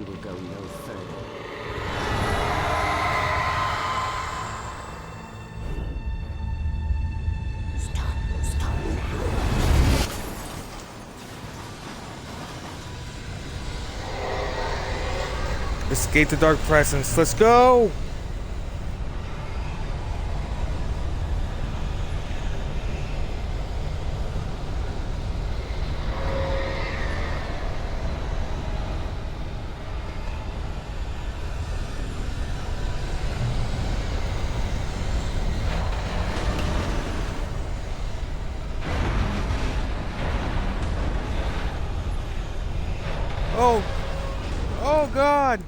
will go no further. Stop now. Escape the dark presence. Let's go! Oh! Oh God!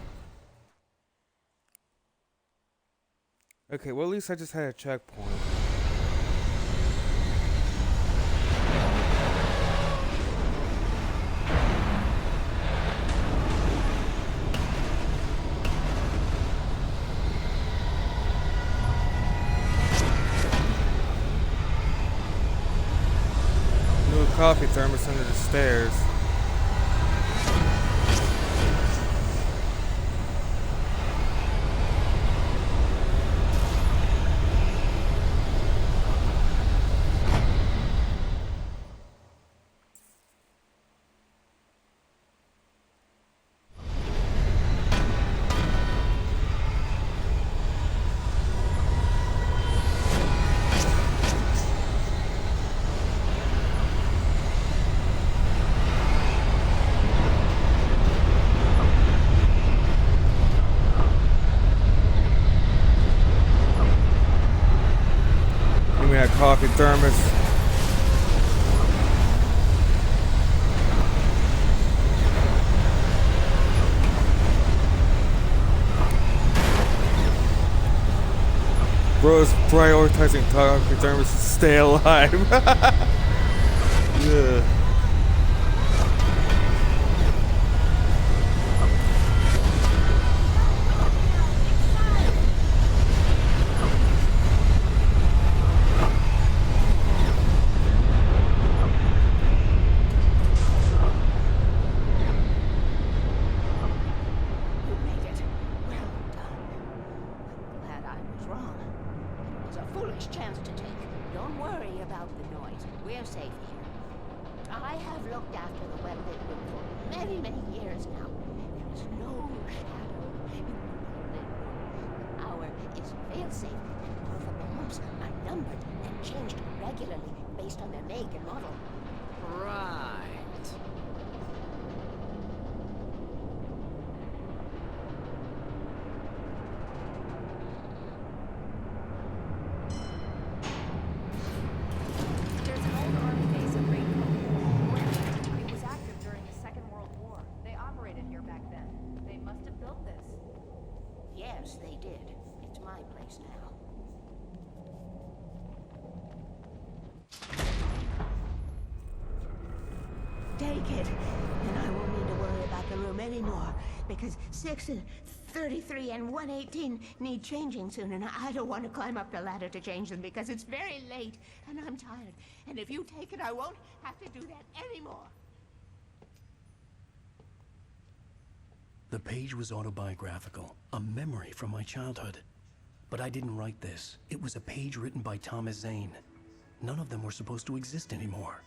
Okay, well at least I just had a checkpoint. Little coffee thermos under the stairs. Give me that coffee thermos. Bro's prioritizing coffee thermos to stay alive. Yeah. Foolish chance to take. Don't worry about the noise. We're safe here. I have looked after the weapon for many, many years now. There is no shadow in the room. The hour is fail-safe, and all the bombs are numbered and changed regularly based on their make and model. Right. Yes, they did. It's my place now. Take it, and I won't need to worry about the room anymore, because 6 and 33 and 118 need changing soon, and I don't want to climb up the ladder to change them because it's very late, and I'm tired. And if you take it, I won't have to do that anymore. The page was autobiographical, a memory from my childhood. But I didn't write this. It was a page written by Thomas Zane. None of them were supposed to exist anymore.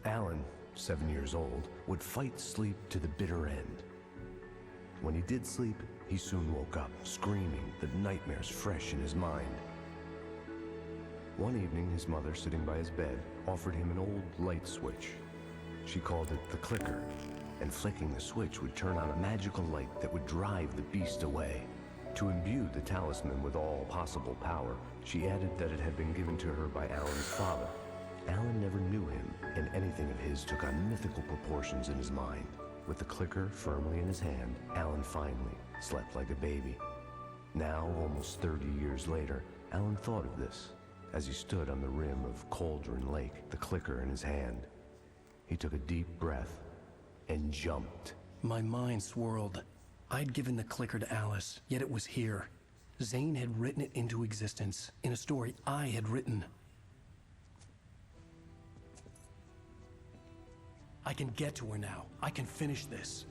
Alan, 7 years old, would fight sleep to the bitter end. When he did sleep, he soon woke up, screaming, the nightmares fresh in his mind. One evening, his mother, sitting by his bed, offered him an old light switch. She called it the clicker, and flicking the switch would turn on a magical light that would drive the beast away. To imbue the talisman with all possible power, she added that it had been given to her by Alan's father. Alan never knew him, and anything of his took on mythical proportions in his mind. With the clicker firmly in his hand, Alan finally slept like a baby. Now, almost 30 years later, Alan thought of this as he stood on the rim of Cauldron Lake, the clicker in his hand. He took a deep breath and jumped. My mind swirled. I'd given the clicker to Alice, yet it was here. Zane had written it into existence, in a story I had written. I can get to her now. I can finish this.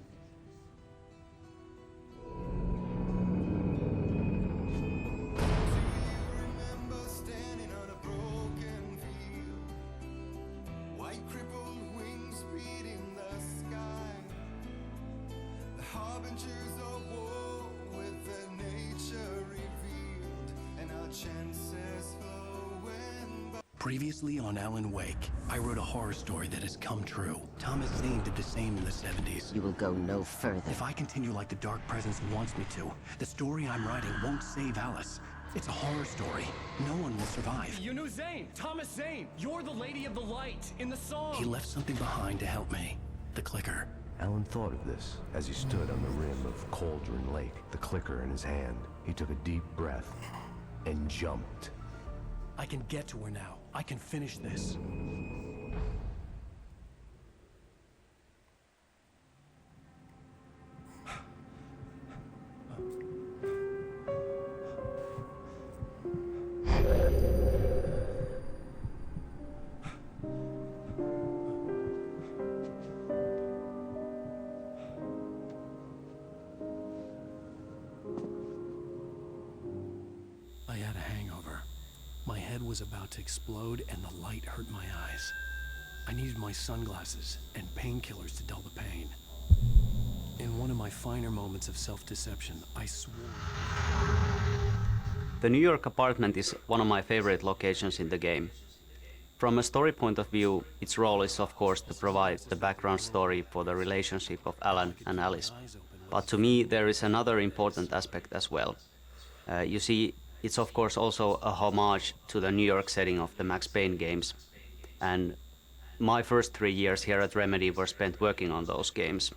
Harbingers of war with their nature revealed, and our chances flowing by. Previously on Alan Wake, I wrote a horror story that has come true. Thomas Zane did the same in the 70s. You will go no further. If I continue like the Dark Presence wants me to, the story I'm writing won't save Alice. It's a horror story. No one will survive. You knew Zane! Thomas Zane! You're the Lady of the Light in the song! He left something behind to help me. The clicker. Alan thought of this as he stood on the rim of Cauldron Lake, the clicker in his hand. He took a deep breath and jumped. I can get to her now. I can finish this. I had a hangover. My head was about to explode and the light hurt my eyes. I needed my sunglasses and painkillers to dull the pain. In one of my finer moments of self-deception, I swore. The New York apartment is one of my favorite locations in the game. From a story point of view, its role is of course to provide the background story for the relationship of Alan and Alice. But to me there is another important aspect as well. You see, it's of course also a homage to the New York setting of the Max Payne games. And my first 3 years here at Remedy were spent working on those games.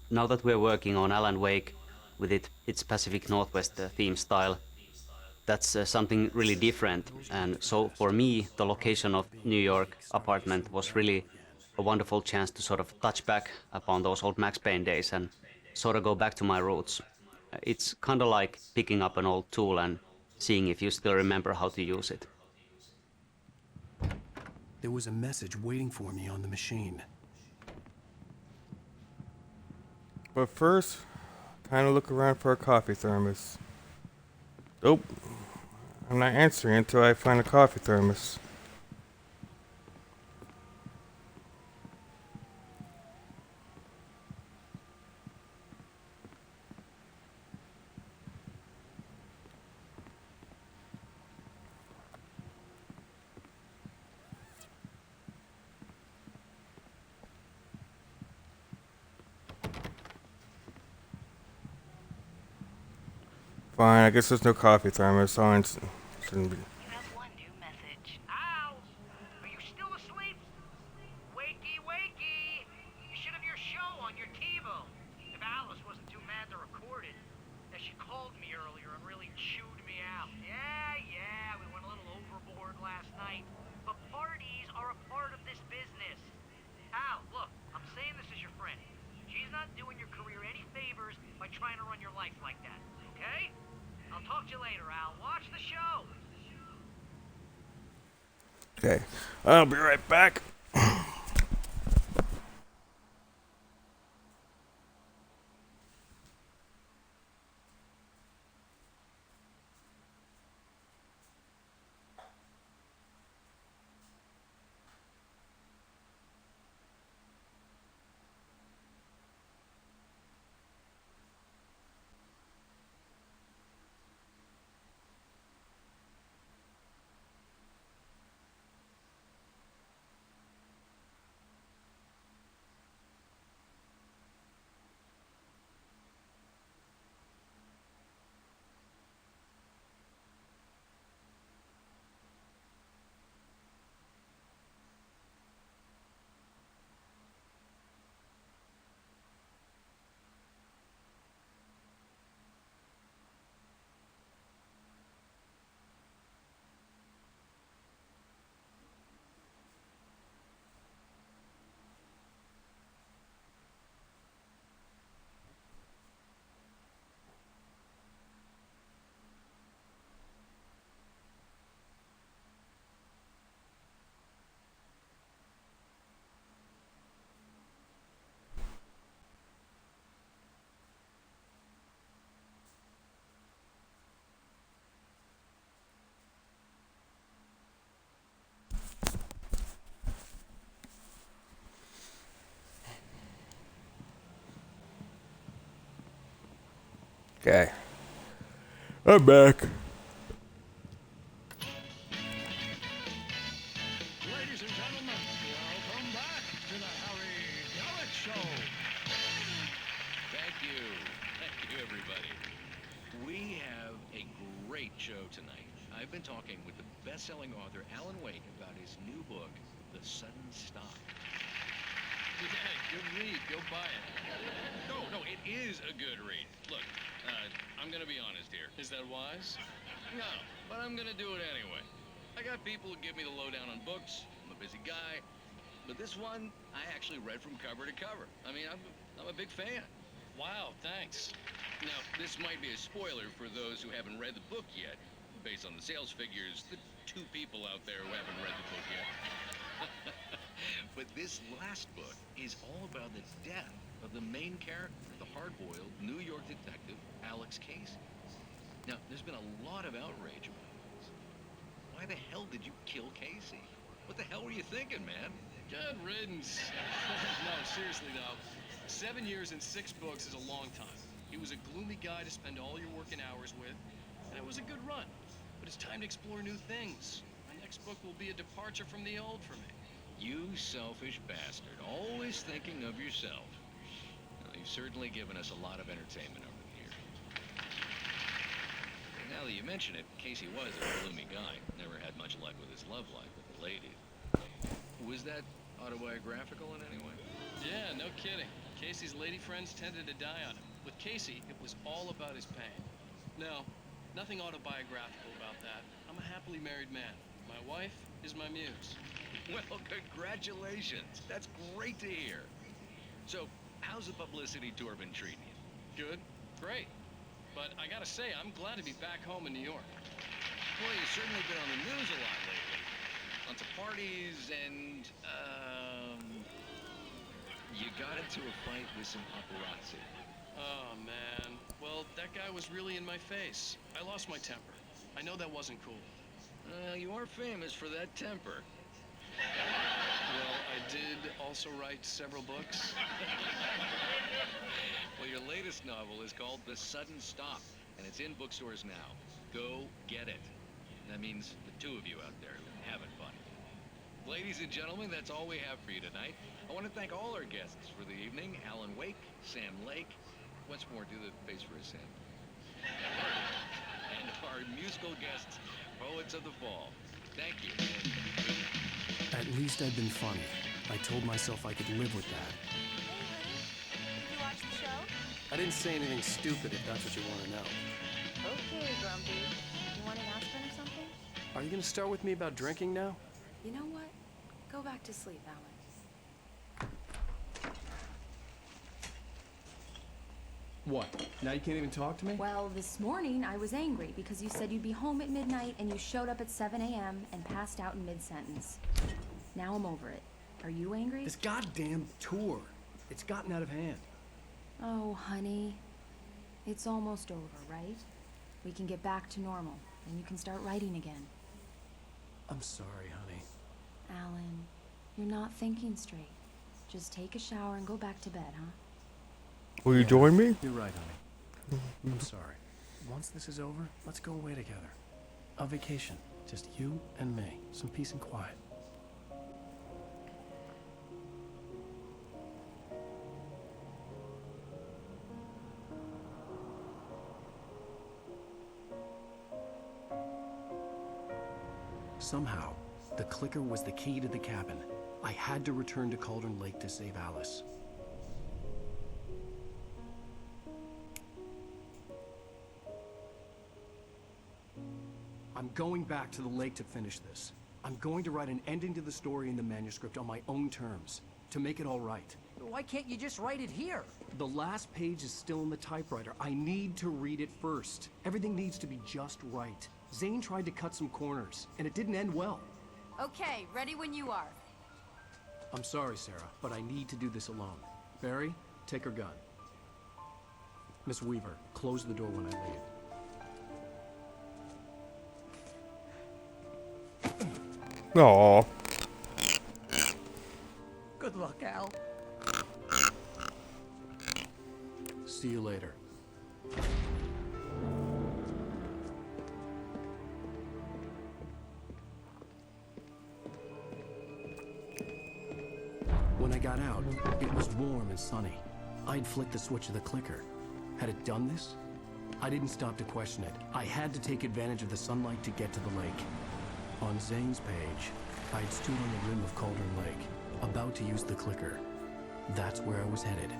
Now that we're working on Alan Wake with its Pacific Northwest theme style, that's something really different. And so for me, the location of New York apartment was really a wonderful chance to sort of touch back upon those old Max Payne days and sort of go back to my roots. It's kind of like picking up an old tool and seeing if you still remember how to use it. There was a message waiting for me on the machine. But first, kind of look around for a coffee thermos. Nope. I'm not answering until I find a coffee thermos. Fine, I guess there's no coffee thermos. Shouldn't be. You have one new message. Ow! Are you still asleep? Wakey, wakey! You should have your show on your TiVo. If Alice wasn't too mad to record it. As she called me earlier and really chewed me out. Yeah, we went a little overboard last night. But parties are a part of this business. Al, look, I'm saying this as your friend. She's not doing your career any favors by trying to run your life like that, okay? I'll talk to you later, Al. Watch the show. Okay, I'll be right back. Okay. I'm back. Ladies and gentlemen, welcome back to the Harry Gallic Show. Thank you. Thank you, everybody. We have a great show tonight. I've been talking with the best-selling author Alan Wake about his new book, The Sudden Stop. Yeah, good read. Go buy it. No, it is a good read. Look, I'm gonna be honest here. Is that wise? No, but I'm gonna do it anyway. I got people who give me the lowdown on books. I'm a busy guy. But this one, I actually read from cover to cover. I mean, I'm a big fan. Wow, thanks. Now, this might be a spoiler for those who haven't read the book yet. Based on the sales figures, the 2 people out there who haven't read the book yet. But this last book is all about the death of the main character, the hard-boiled New York detective, Alex Casey. Now, there's been a lot of outrage about this. Why the hell did you kill Casey? What the hell were you thinking, man? Good riddance. No, seriously though. 7 years and 6 books is a long time. He was a gloomy guy to spend all your working hours with, and it was a good run. But it's time to explore new things. My next book will be a departure from the old for me. You selfish bastard, always thinking of yourself. Well, you've certainly given us a lot of entertainment over the years. Now that you mention it, Casey was a gloomy guy. Never had much luck with his love life with the ladies. Was that autobiographical in any way? Yeah, no kidding. Casey's lady friends tended to die on him. With Casey, it was all about his pain. No, nothing autobiographical about that. I'm a happily married man. My wife is my muse. Well, congratulations. That's great to hear. So, how's the publicity tour been treating you? Good, great. But I gotta say, I'm glad to be back home in New York. Well, you've certainly been on the news a lot lately. Lots of parties and, you got into a fight with some paparazzi. Oh, man. Well, that guy was really in my face. I lost my temper. I know that wasn't cool. You are famous for that temper. Well, I did also write several books. Well, your latest novel is called The Sudden Stop, and it's in bookstores now. Go get it. That means the 2 of you out there who haven't bought it. Ladies and gentlemen, that's all we have for you tonight. I want to thank all our guests for the evening. Alan Wake, Sam Lake. Once more, do the face for a Sam. And our musical guests, Poets of the Fall. Thank you. At least I'd been funny. I told myself I could live with that. Hey, honey. Did you watch the show? I didn't say anything stupid if that's what you want to know. Okay, Grumpy. You want an aspirin or something? Are you going to start with me about drinking now? You know what? Go back to sleep, Alan. What? Now you can't even talk to me? Well, this morning I was angry because you said you'd be home at midnight and you showed up at 7 a.m. and passed out in mid-sentence. Now I'm over it. Are you angry? This goddamn tour. It's gotten out of hand. Oh, honey. It's almost over, right? We can get back to normal, and you can start writing again. I'm sorry, honey. Alan, you're not thinking straight. Just take a shower and go back to bed, huh? Will you join me? You're right, honey. I'm sorry. Once this is over, let's go away together. A vacation. Just you and me. Some peace and quiet. Somehow, the clicker was the key to the cabin. I had to return to Cauldron Lake to save Alice. I'm going back to the lake to finish this. I'm going to write an ending to the story in the manuscript on my own terms, to make it all right. Why can't you just write it here? The last page is still in the typewriter. I need to read it first. Everything needs to be just right. Zane tried to cut some corners, and it didn't end well. Okay, ready when you are. I'm sorry, Sarah, but I need to do this alone. Barry, take her gun. Miss Weaver, close the door when I leave. Aww. Good luck, Al. See you later. It was warm and sunny. I'd flicked the switch of the clicker. Had it done this? I didn't stop to question it. I had to take advantage of the sunlight to get to the lake. On Zane's page, I'd stood on the rim of Cauldron Lake, about to use the clicker. That's where I was headed.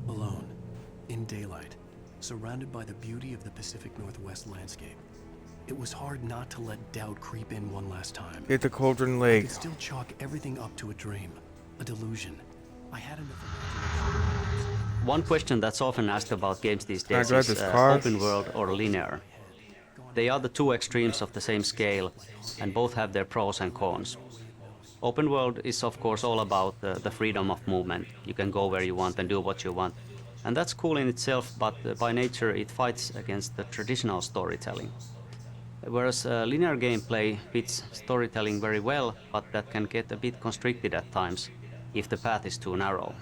Alone, in daylight, surrounded by the beauty of the Pacific Northwest landscape. It was hard not to let doubt creep in one last time. Get to Cauldron I Lake. could still chalk everything up to a dream, a delusion. I had enough. One question that's often asked about games these Can I days drive is this car? open world or linear. They are the two extremes of the same scale, and both have their pros and cons. Open world is of course all about the freedom of movement. You can go where you want and do what you want. And that's cool in itself, but by nature it fights against the traditional storytelling. Whereas linear gameplay fits storytelling very well, but that can get a bit constricted at times if the path is too narrow.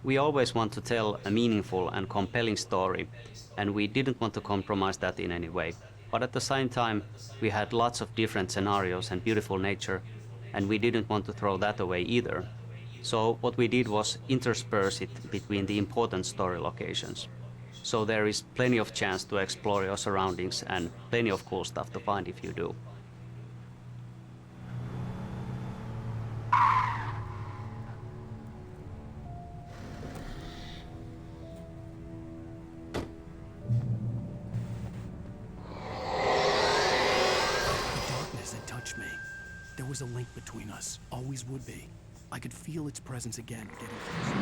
We always want to tell a meaningful and compelling story, and we didn't want to compromise that in any way. But at the same time, we had lots of different scenarios and beautiful nature, and we didn't want to throw that away either. So what we did was intersperse it between the important story locations. So there is plenty of chance to explore your surroundings and plenty of cool stuff to find if you do. The darkness had touched me. There was a link between us, always would be. I could feel its presence again, getting closer.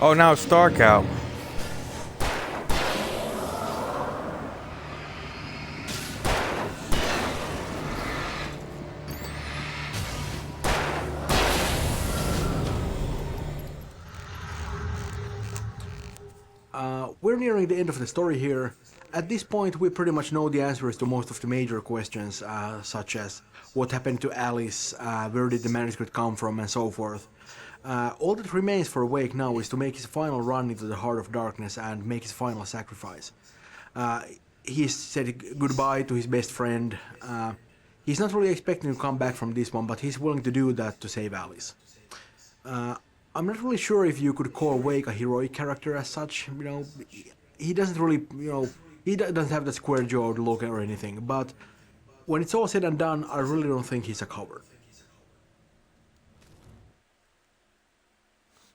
Oh, now it's dark out. We're nearing the end of the story here. At this point, we pretty much know the answers to most of the major questions, such as what happened to Alice, where did the manuscript come from, and so forth. All that remains for Wake now is to make his final run into the Heart of Darkness and make his final sacrifice. He's said goodbye to his best friend. He's not really expecting to come back from this one, but he's willing to do that to save Alice. I'm not really sure if you could call Wake a heroic character as such. You know, he doesn't really, he doesn't have that square-jawed look or anything. But when it's all said and done, I really don't think he's a coward.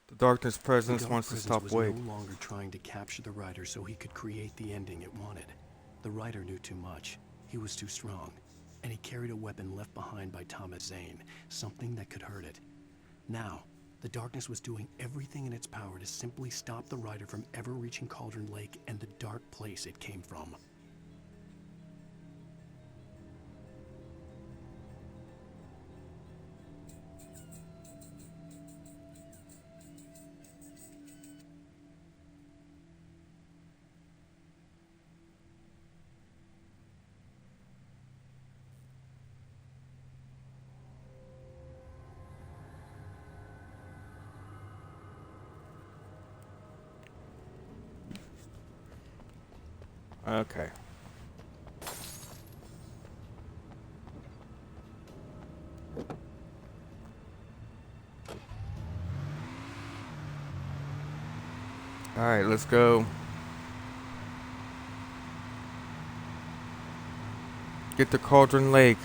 The darkness presence The Dark wants to Presence stop was Wake. no longer trying to capture the writer so he could create the ending it wanted. The writer knew too much. He was too strong. And he carried a weapon left behind by Thomas Zane, something that could hurt it. Now, the darkness was doing everything in its power to simply stop the writer from ever reaching Cauldron Lake and the dark place it came from. Okay. Alright, let's go. Get to Cauldron Lake.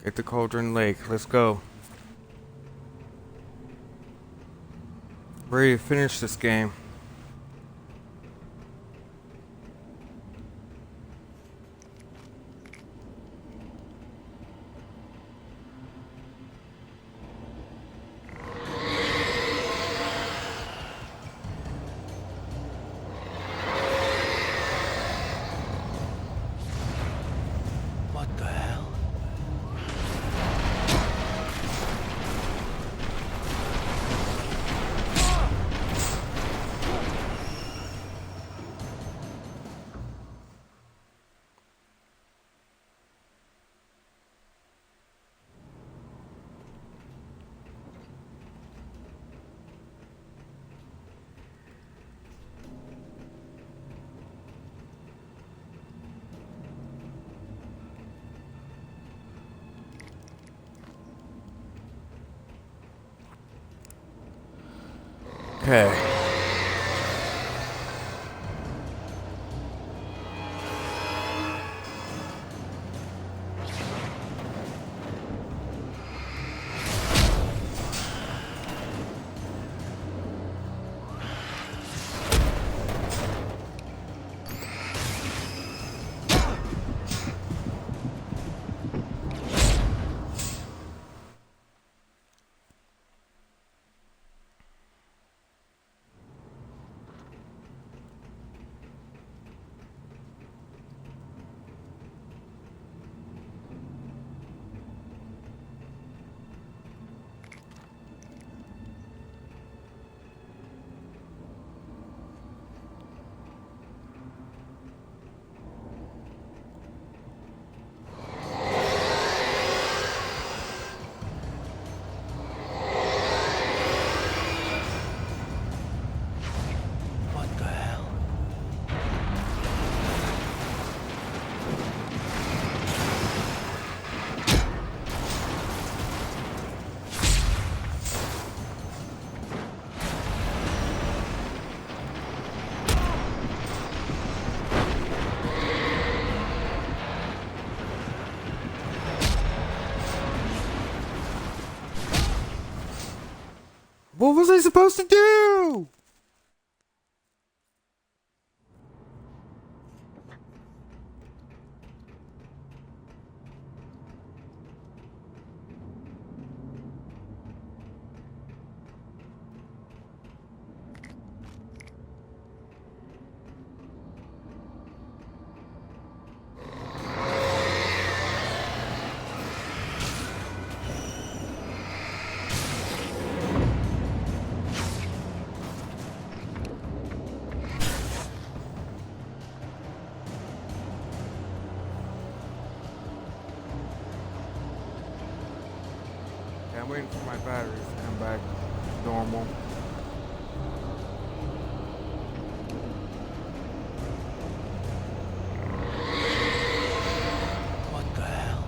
Hit the Cauldron Lake. Let's go. Ready to finish this game. What the hell? Okay. What the hell? What was I supposed to do? Okay, I'm waiting for my batteries to come back normal. What the hell?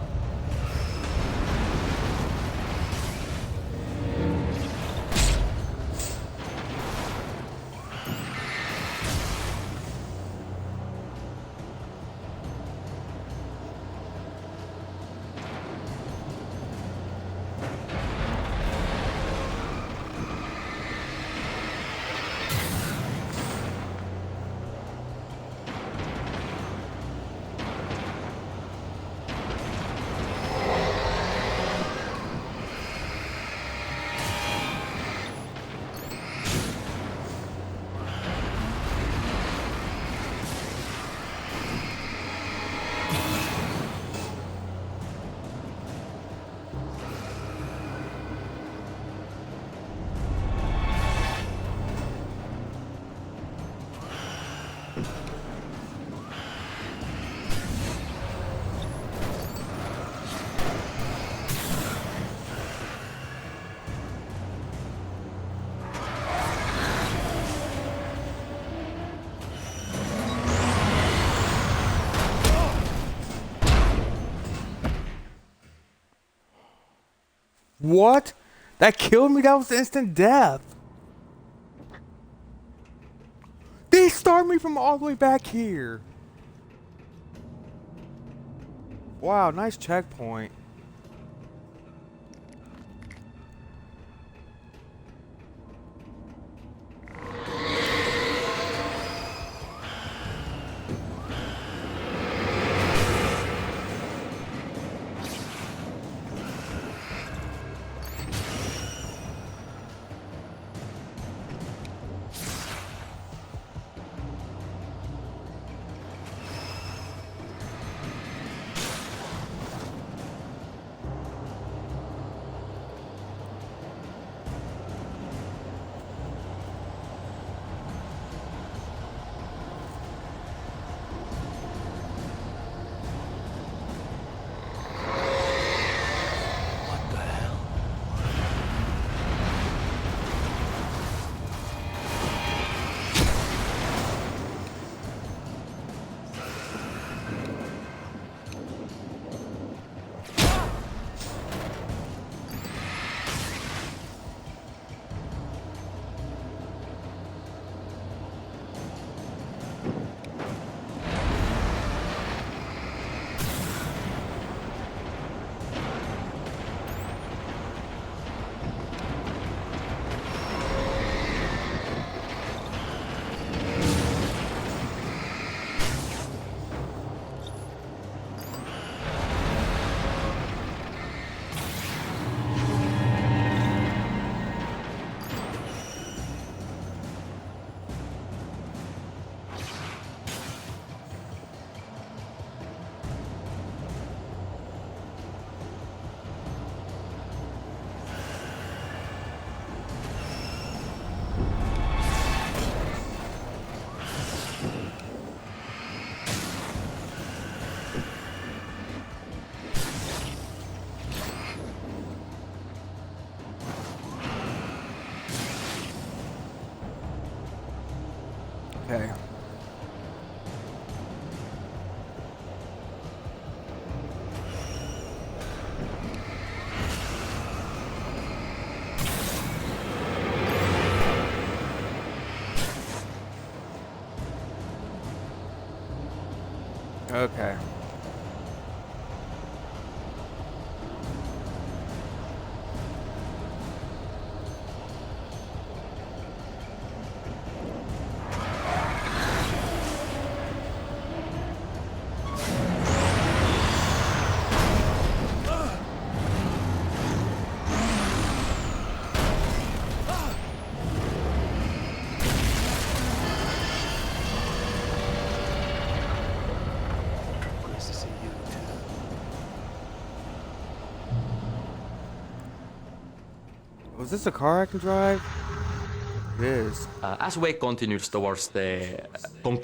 What? That killed me? That was instant death. They start me from all the way back here. Wow, nice checkpoint. Okay. Okay. Nice to see you too. Was this a car I can drive? It is. As Wake continues towards the conclusion